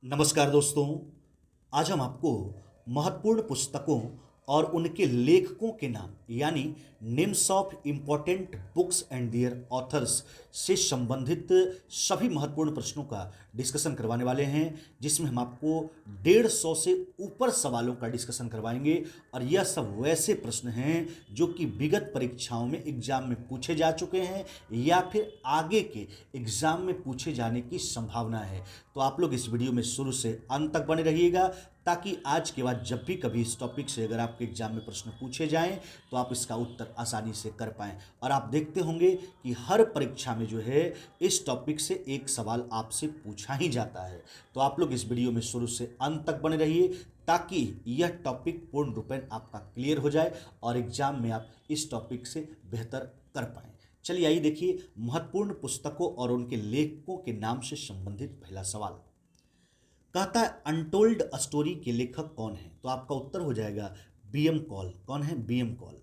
नमस्कार दोस्तों। आज हम आपको महत्वपूर्ण पुस्तकों और उनके लेखकों के नाम यानी names of important books and their authors से संबंधित सभी महत्वपूर्ण प्रश्नों का डिस्कशन करवाने वाले हैं, जिसमें हम आपको 150 से ऊपर सवालों का डिस्कशन करवाएंगे। और यह सब वैसे प्रश्न हैं जो कि विगत परीक्षाओं में एग्जाम में पूछे जा चुके हैं या फिर आगे के एग्जाम में पूछे जाने की संभावना है। तो आप लोग इस वीडियो में शुरू से अंत तक बने रहिएगा, ताकि आज के बाद जब भी कभी इस टॉपिक से अगर आपके एग्जाम में प्रश्न पूछे जाएं तो आप इसका उत्तर आसानी से कर पाएं। और आप देखते होंगे कि हर परीक्षा में जो है इस टॉपिक से एक सवाल आपसे पूछा ही जाता है। तो आप लोग इस वीडियो में शुरू से अंत तक बने रहिए, ताकि यह टॉपिक पूर्ण रूपेण आपका क्लियर हो जाए और एग्जाम में आप इस टॉपिक से बेहतर कर पाएं। चलिए आइए देखिए महत्वपूर्ण पुस्तकों और उनके लेखकों के नाम से संबंधित पहला सवाल। कहता है अनटोल्ड स्टोरी के लेखक कौन है? तो आपका उत्तर हो जाएगा बीएम कॉल। कौन है? बीएम कॉल।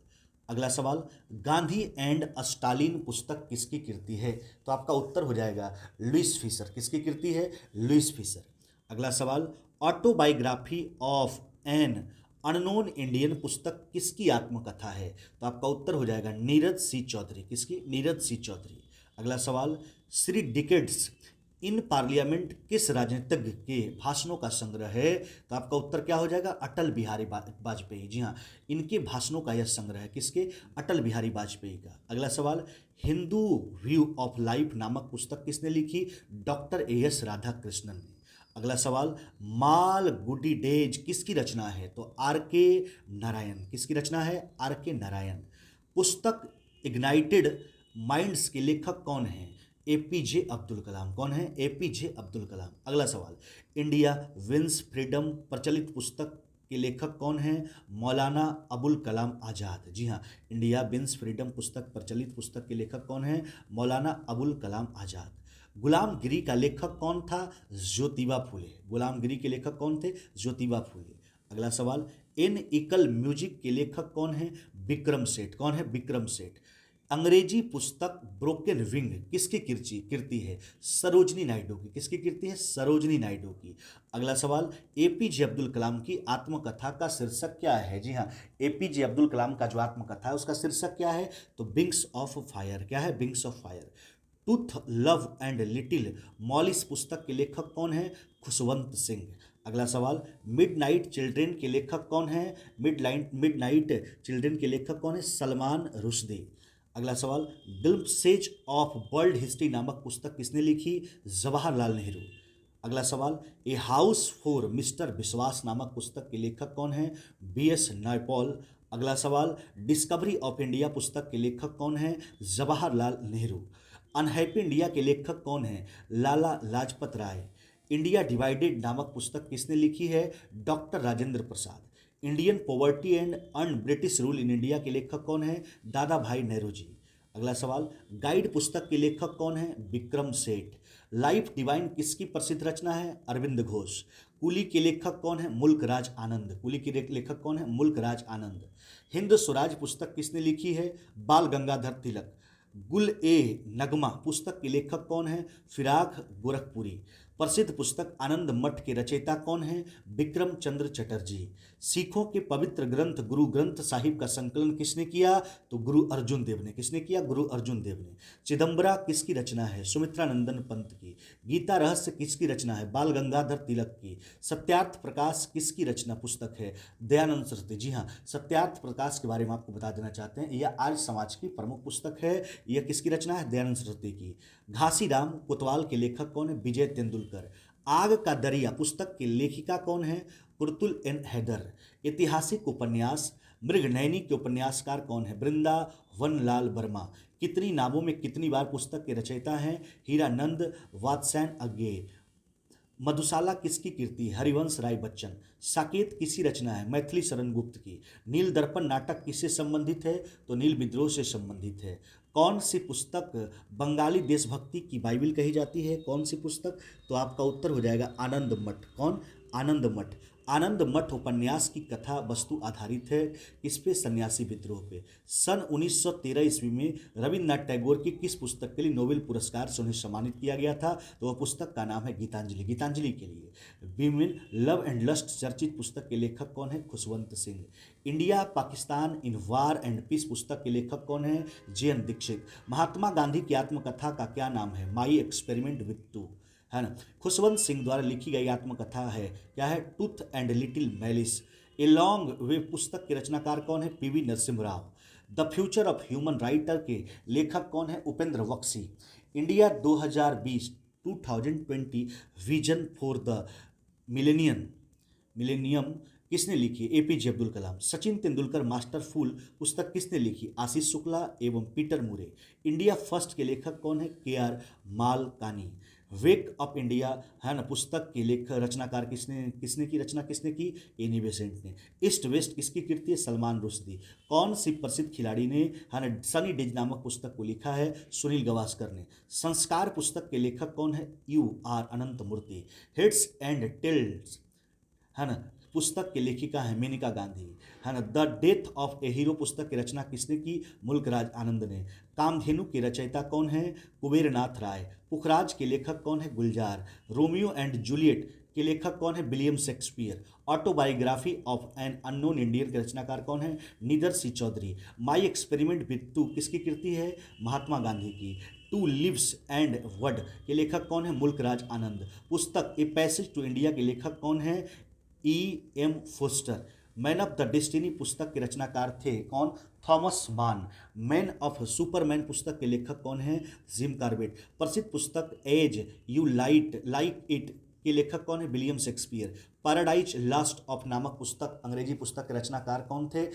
अगला सवाल, गांधी एंड स्टालिन पुस्तक किसकी कृति है? तो आपका उत्तर हो जाएगा लुइस फिशर। किसकी कृति है? Louis Fischer. अगला सवाल, autobiography of an unknown Indian पुस्तक किसकी आत्मकथा है? तो आपका उत्तर हो जाएगा नीरज सी चौधरी। किसकी? नीरज सी चौधरी। अगला सवाल, श्री डिकेड्स इन पार्लियामेंट किस राजनीतिज्ञ के भाषणों का संग्रह है? तो आपका उत्तर क्या हो जाएगा? अटल बिहारी वाजपेयी। जी हाँ, इनके भाषणों का यह संग्रह है। किसके? अटल बिहारी वाजपेयी का। अगला सवाल, हिंदू व्यू ऑफ लाइफ नामक पुस्तक किसने लिखी? डॉक्टर एएस राधाकृष्णन ने। अगला सवाल, माल गुडी डेज किसकी रचना है? तो आर के नारायण। किसकी रचना है? आर के नारायण। पुस्तक इग्नाइटेड माइंड्स के लेखक कौन हैं? एपीजे अब्दुल कलाम। कौन है? एपीजे अब्दुल कलाम। अगला सवाल, इंडिया विंस फ्रीडम प्रचलित पुस्तक के लेखक कौन हैं? मौलाना अबुल कलाम आज़ाद। जी हाँ, इंडिया विंस फ्रीडम पुस्तक प्रचलित पुस्तक के लेखक कौन हैं? मौलाना अबुल कलाम आज़ाद। गुलामगिरी का लेखक कौन था? ज्योतिबा फूले। गुलामगिरी के लेखक कौन थे? ज्योतिबा फूले। अगला सवाल, इन इकल म्यूजिक के लेखक कौन है? विक्रम सेठ। कौन है? विक्रम सेठ। अंग्रेजी पुस्तक ब्रोकन विंग किसकी कृति है? सरोजनी नायडू की। किसकी कृति है? सरोजनी नायडू की। अगला सवाल, एपीजे अब्दुल कलाम की आत्मकथा का शीर्षक क्या है? जी हाँ, एपीजे अब्दुल कलाम का जो आत्मकथा है उसका शीर्षक क्या है? तो विंग्स ऑफ फायर। क्या है? Wings of fire. Tooth love and little Molisch पुस्तक के लेखक कौन है? खुशवंत सिंह। अगला सवाल, मिडनाइट चिल्ड्रेन के लेखक कौन है? मिडनाइट चिल्ड्रेन के लेखक कौन है? सलमान रुश्दी। अगला सवाल, ग्लिम्पसेज ऑफ वर्ल्ड हिस्ट्री नामक पुस्तक किसने लिखी? जवाहरलाल नेहरू। अगला सवाल, ए हाउस फॉर मिस्टर विश्वास नामक पुस्तक के लेखक कौन है? बीएस नायपॉल। अगला सवाल, डिस्कवरी ऑफ इंडिया पुस्तक के लेखक कौन है? जवाहरलाल नेहरू। अनहैप्पी इंडिया के लेखक कौन है? लाला लाजपत राय। इंडिया डिवाइडेड नामक पुस्तक किसने लिखी है? Doctor Rajendra Prasad. Indian poverty and un British rule in India के लेखक कौन है? दादा भाई नेहरू जी। अगला सवाल, गाइड पुस्तक के लेखक कौन है? विक्रम सेठ। लाइफ डिवाइन किसकी प्रसिद्ध रचना है? अरविंद घोष। कुली के लेखक कौन है? मुल्क राज आनंद। कुली के लेखक कौन है? मुल्क राज आनंद। हिंद स्वराज पुस्तक किसने लिखी है? बाल गंगाधर तिलक। गुल ए नगमा पुस्तक के लेखक कौन है? फिराक गोरखपुरी। प्रसिद्ध पुस्तक आनंद मठ के रचयिता कौन है? विक्रम चंद्र चटर्जी। सिखों के पवित्र ग्रंथ गुरु ग्रंथ साहिब का संकलन किसने किया? तो गुरु अर्जुन देव ने। किसने किया? गुरु अर्जुन देव ने। चिदम्बरा किसकी रचना है? सुमित्रानंदन पंत की। गीता रहस्य किसकी रचना है? बाल गंगाधर तिलक की। सत्यार्थ प्रकाश किसकी रचना पुस्तक है? दयानंद सरस्वती। जी हाँ, सत्यार्थ प्रकाश के बारे में आपको बता देना चाहते हैं, यह आर्य समाज की प्रमुख पुस्तक है। यह किसकी रचना है? दयानंद सरस्वती की। घासीराम कोतवाल के लेखक कौन है? विजय तेंदुलकर। आग का दरिया पुस्तक की लेखिका कौन है? कुर्तुल एन हैदर। ऐतिहासिक उपन्यास मृगनयनी के उपन्यासकार कौन है? वृंदावन लाल वर्मा। कितनी नावों में कितनी बार पुस्तक के रचयिता हैं? हीरानंद वात्स्यायन अज्ञेय। मधुशाला किसकी कृति? हरिवंश राय बच्चन। साकेत किसी रचना है? मैथिली शरण गुप्त की। नील दर्पण नाटक किससे संबंधित है? तो नील विद्रोह से संबंधित है। कौन सी पुस्तक बंगाली देशभक्ति की बाइबिल कही जाती है? कौन सी पुस्तक? तो आपका उत्तर हो जाएगा आनंद मठ। कौन? आनंद मठ। आनंद मठ उपन्यास की कथा वस्तु आधारित है किस पे? सन्यासी विद्रोह पे। सन 1913 ईस्वी में रविन्द्रनाथ टैगोर की किस पुस्तक के लिए नोबेल पुरस्कार से उन्हें सम्मानित किया गया था? तो वह पुस्तक का नाम है गीतांजलि। गीतांजलि के लिए विमेन लव एंड लस्ट चर्चित पुस्तक के लेखक कौन है? Khushwant Singh. India Pakistan in war and peace पुस्तक के लेखक कौन है? जे.एन. दीक्षित। महात्मा गांधी की आत्मकथा का क्या नाम है? माई एक्सपेरिमेंट विथ टू, है ना। खुशवंत सिंह द्वारा लिखी गई आत्मकथा है क्या है? टूथ and little malice. A long way पुस्तक के रचनाकार कौन है? PV Narasimha Rao. The future of human writer के लेखक कौन है? Upendra Baxi. India 2020 2020 vision for the millennium millennium किसने लिखी? एपीजे अब्दुल कलाम। सचिन तेंदुलकर मास्टरफुल पुस्तक किसने लिखी? आशीष शुक्ला एवं पीटर मुरे। इंडिया फर्स्ट के लेखक कौन है? के.आर. मालकानी। वेक अप इंडिया, है ना, पुस्तक के लेखक रचनाकार किसने किसने की रचना किसने की? एनी बेसेंट ने। ईस्ट वेस्ट किसकी कृति है? सलमान रुश्दी। कौन सी प्रसिद्ध खिलाड़ी ने, है ना, सनी डेज नामक पुस्तक को लिखा है? सुनील गावस्कर ने। संस्कार पुस्तक के लेखक कौन है? U.R.. Anant Murthy. Heads and tales, है ना, पुस्तक की लेखिका है मेनका गांधी, है ना। The death of A hero पुस्तक की रचना किसने की? मुल्कराज आनंद ने। कामधेनु के रचयिता कौन है? कुबेरनाथ राय। पुखराज के लेखक कौन है? गुलजार। रोमियो एंड जूलियट के लेखक कौन है? William Shakespeare. Autobiography of an unknown Indian के रचनाकार कौन है? Neither C Chaudhary. My experiment with to किसकी कृति है? महात्मा गांधी की। टू लिव्स एंड वड के लेखक कौन है? मुल्कराज आनंद। पुस्तक ए पैसेज टू इंडिया के लेखक कौन है? E.M. Forster. Man of the destiny पुस्तक के रचनाकार थे कौन? थॉमस मान। मैन ऑफ सुपरमैन पुस्तक के लेखक कौन है? Jim Corbett. प्रसिद्ध पुस्तक एज यू लाइक इट के लेखक कौन है? William Shakespeare. Paradise lost of नामक पुस्तक, अंग्रेजी पुस्तक के रचनाकार कौन थे?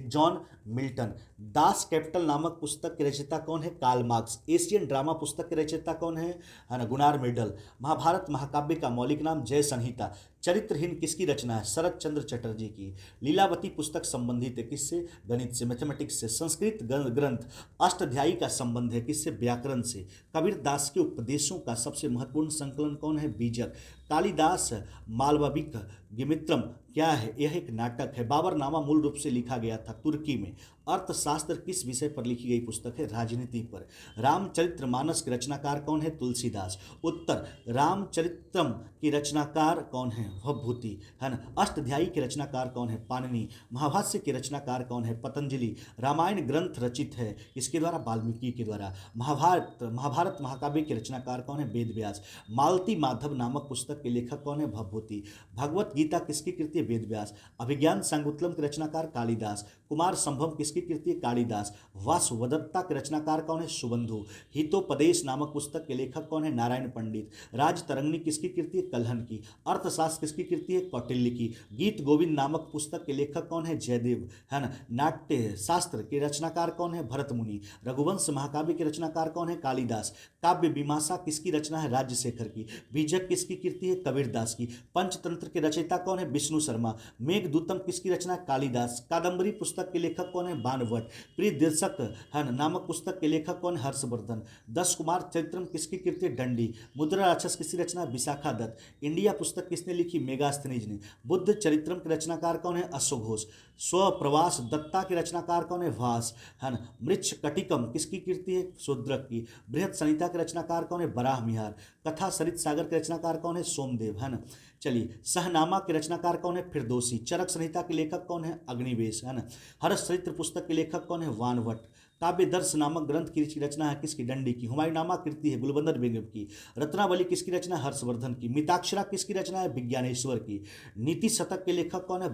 John Milton. दास कैपिटल नामक पुस्तक के रचयिता कौन है? Karl Marx. एशियन ड्रामा पुस्तक के रचयिता कौन है ना? Gunnar medal. महाभारत महाकाव्य का मौलिक नाम जय संहिता। चरित्रहीन किसकी रचना है? शरद चंद्र चटर्जी की। लीलावती पुस्तक संबंधित है किससे? गणित से, मैथमेटिक्स से। संस्कृत ग्रंथ अष्टाध्यायी का संबंध है किससे? व्याकरण से। कबीर दास के उपदेशों का सबसे महत्वपूर्ण संकलन कौन है? बीजक। कालिदास मालविक गिमित्रम क्या है? यह एक नाटक है। बाबरनामा मूल रूप से लिखा गया था तुर्की में। अर्थशास्त्र किस विषय पर लिखी गई पुस्तक है? राजनीति पर। रामचरितमानस के रचनाकार कौन है? तुलसीदास। उत्तर, रामचरितम की रचनाकार कौन है? भवभूति, है ना। अष्टाध्यायी के रचनाकार कौन है? पाणिनि। महाभाष्य के रचनाकार कौन है? पतंजलि। रामायण ग्रंथ रचित है किसके द्वारा? वाल्मीकि के द्वारा। महाभारत महाकाव्य के रचनाकार कौन है? वेद व्यास। मालती माधव नामक पुस्तक के लेखक कौन है? भवभूति। भगवत गीता किसकी कृति है? वेद व्यास। अभिज्ञान शाकुंतलम के रचनाकार कालिदास। कुमार संभव किसकी कृति है? कालिदास। वासवदत्ता के रचनाकार कौन है? सुबंधु। हितोपदेश नामक पुस्तक के लेखक कौन है? नारायण पंडित। राजतरंगिणी किसकी कृति है? कल्हन की। अर्थशास्त्र किसकी कृति है? कौटिल्य की। गीत गोविंद नामक पुस्तक के लेखक कौन है? जयदेव, है ना। नाट्य शास्त्र के रचनाकार कौन है? भरत मुनि। रघुवंश महाकाव्य के रचनाकार कौन है? कालिदास। काव्य मीमांसा किसकी रचना है? राजशेखर की। बीजक किसकी कृति है? कबीरदास की। पंचतंत्र के रचयिता कौन है? विष्णु शर्मा। मेघदूतम किसकी रचना है? कालिदास। कादंबरी पुस्तक के लेखक कौन है? बाणभट्ट। प्रियदर्शक, है ना, नामक पुस्तक के लेखक कौन है? हर्षवर्धन। 10 कुमार चरित्रम किसकी कृति है? दंडी। मुद्रा राक्षस किसकी रचना? विशाखा दत्त। इंडिया पुस्तक किसने लिखी? मेगास्थनीज ने। बुद्ध चरित्रम के रचनाकार कौन है? अश्वघोष। स्वप्रवास दत्ता के रचनाकार कौन है? भास, है ना। मृक्ष कटिकम किसकी कृति है? शूद्रक की। बृहत संहिता के रचनाकार कौन है? बराह मिहार। कथा सरित सागर के रचनाकार कौन है? सोमदेव, है ना। चलिए, सहनामा के रचनाकार कौन है? फिरदौसी। चरक संहिता के लेखक कौन है? अग्निवेश, है ना। हर्ष चरित्र पुस्तक के लेखक कौन है? वानभट्ट। काव्य दर्श नामक ग्रंथ की रचना है किसकी? दंडी की। हुमायूंनामा कृति है गुलबंदर बेगम की। रत्नावली किसकी रचना है? हर्षवर्धन की। मिताक्षरा किसकी रचना है? विज्ञानेश्वर की। नीति शतक के लेखक कौन है?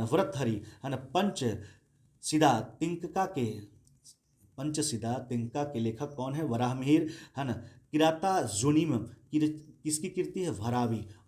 भर्तृहरि, है ना। पंचसिदा तिंका के लेखक कौन है? वराहमिहिर, है ना। किराता जुनिम की किसकी कृति है?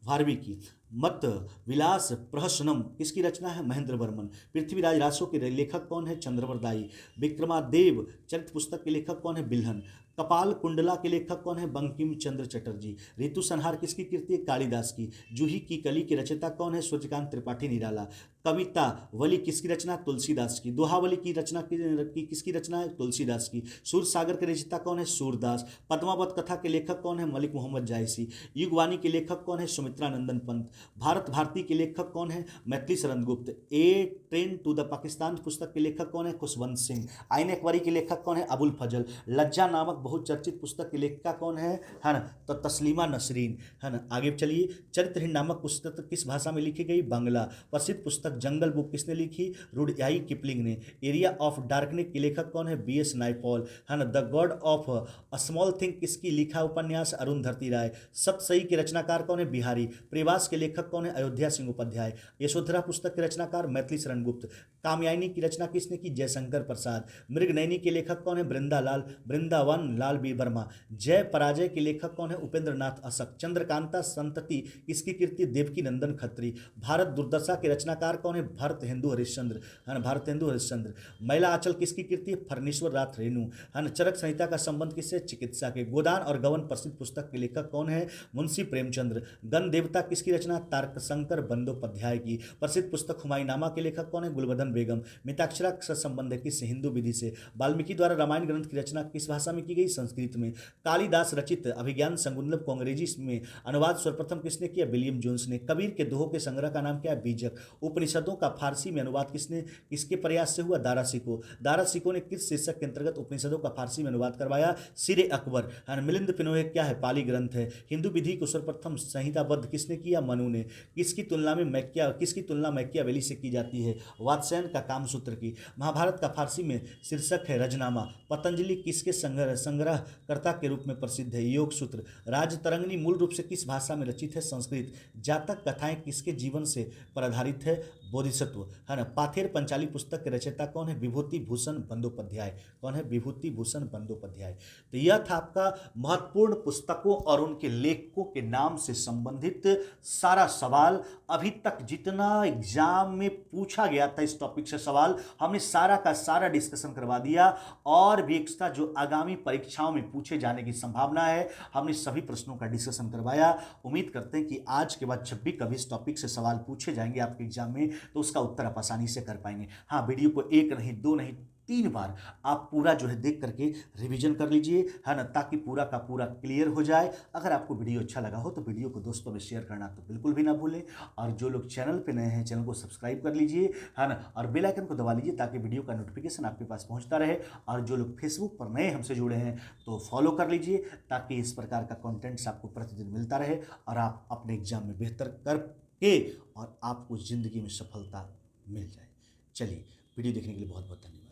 भारवी की। मत विलास प्रहसनम किसकी रचना है? महेंद्र वर्मन। पृथ्वीराज रासो के लेखक कौन है? चंद्रवरदायी। विक्रमादेव चरित्र पुस्तक के लेखक कौन है? बिल्हन। कपाल कुंडला के लेखक कौन है? बंकिम चंद्र चटर्जी। ऋतु संहार किसकी कृति है? कालिदास की। जूही की कली के रचयिता कौन है? सूर्यकांत त्रिपाठी निराला। कविता वली किसकी रचना? तुलसीदास की। दोहावली की रचना किसकी रचना है? तुलसीदास की। सूरसागर के रचयिता कौन है? सूरदास। पद्मावत कथा के लेखक कौन है? मलिक मोहम्मद जायसी। युगवाणी के लेखक कौन है? सुमित्रा नंदन पंत। भारत भारती के लेखक कौन है? मैथिली शरण गुप्त। ए ट्रेन टू द पाकिस्तान पुस्तक के लेखक कौन है? खुशवंत सिंह। आईन अकबरी के लेखक कौन है? अबुल फजल। लज्जा नामक बहुचर्चित पुस्तक की लेखिका कौन है ना? तो तस्लीमा नसरीन, है ना। आगे चलिए, चरित्रहीन नामक पुस्तक किस भाषा में लिखी गई? बांग्ला। प्रसिद्ध पुस्तक जंगल बुक किसने लिखी? रुडयाई किपलिंग ने। एरिया ऑफ डार्कनेस के लेखक कौन है? बी एस नाइपॉल, है ना। The God of a small thing किसकी लिखा उपन्यास? अरुंधति राय। सप्तशती के रचनाकार कौन है? बिहारी। प्रेवास के लेखक कौन है? अयोध्या सिंह उपाध्याय। यशोधरा पुस्तक के रचनाकार मैथिली शरण गुप्त। कामयानी की रचना किसने की? जयशंकर प्रसाद। मृगनयनी के लेखक कौन है? वृंदावन लाल बी वर्मा। जय पराजय के लेखक कौन है? उपेंद्र नाथ अशक। चंद्रकांता संतति किसकी कृति? देवकी नंदन खत्री। भारत दुर्दशा के रचनाकार कौन है? भरत हिंदू हरिश्चंद्र, है ना। भारत हिंदू हरिश्चंद्र। महिला आंचल किसकी कृति है? फर्नीश्वर रात रेणु, है ना। चरक संहिता का संबंध किससे? चिकित्सा के। गोदान और गवन प्रसिद्ध पुस्तक के लेखक कौन है? मुंशी प्रेमचंद्र। गण देवता किसकी रचना? तारकशंकर बंदोपाध्याय की। प्रसिद्ध पुस्तक हुमायूनामा के लेखक कौन है? गुलबदन बेगम। मिताक्षरा का संबंध है किससे? हिंदू विधि से। वाल्मीकि द्वारा रामायण ग्रंथ की रचना किस भाषा में की गई? संस्कृत में। कालिदास रचित अभिज्ञान संकुंतलम को अंग्रेजी में अनुवाद सर्वप्रथम किसने किया? विलियम जोन्स ने। कबीर के दोहों के संग्रह का नाम क्या है? बीजक। उपनिषदों का फारसी में अनुवाद किसके प्रयास से हुआ? दारा सिको। दारा सिको ने किस शीर्षक के अंतर्गत उपनिषदों का फारसी में अनुवाद करवाया? सिरे अकबर, है ना। मिलिंद पिनोय क्या है? पाली ग्रंथ है। हिंदू विधि को सर्वप्रथम संहिताबद्ध किसने किया? मनु ने। किसकी तुलना मैकियावेली से की जाती है? वात्स्यायन का कामसूत्र की। महाभारत का फारसी में शीर्षक है रजनामा। पतंजलि किसके संग्रहकर्ता के रूप में प्रसिद्ध है? योग सूत्र। राजतरंगिणी मूल रूप से किस भाषा में रचित है? संस्कृत। जातक कथाएं किसके जीवन से पर आधारित है? बोधिसत्व, है ना। पाथेर पंचाली पुस्तक के रचयिता कौन है? विभूति भूषण बंदोपाध्याय। कौन है? विभूति भूषण बंदोपाध्याय। तो यह था आपका महत्वपूर्ण पुस्तकों और उनके लेखकों के नाम से संबंधित सारा सवाल। अभी तक जितना एग्जाम में पूछा गया था इस टॉपिक से सवाल, हमने सारा का सारा डिस्कशन करवा दिया। और भी एक्स्ट्रा जो आगामी परीक्षाओं में पूछे जाने की संभावना है, हमने सभी प्रश्नों का डिस्कशन करवाया। उम्मीद करते हैं कि आज के बाद जब भी कभी इस टॉपिक से सवाल पूछे जाएंगे आपके एग्जाम में, तो उसका उत्तर आप आसानी से कर पाएंगे। हाँ, वीडियो को एक नहीं, दो नहीं, 3 बार आप पूरा जो है देख करके रिवीजन कर लीजिए, है ना, ताकि पूरा का पूरा क्लियर हो जाए। अगर आपको वीडियो अच्छा लगा हो तो वीडियो को दोस्तों में शेयर करना तो बिल्कुल भी ना भूलें। और जो लोग चैनल पे नए हैं, चैनल को सब्सक्राइब कर लीजिए, है ना, और बेल आइकन को दबा लीजिए ताकि वीडियो का नोटिफिकेशन आपके पास पहुंचता रहे। और जो लोग फेसबुक पर नए हमसे जुड़े हैं तो फॉलो कर लीजिए, ताकि इस प्रकार का कॉन्टेंट्स आपको प्रतिदिन मिलता रहे और आप अपने एग्जाम में बेहतर करके और आपको ज़िंदगी में सफलता मिल जाए। चलिए, वीडियो देखने के लिए बहुत बहुत धन्यवाद।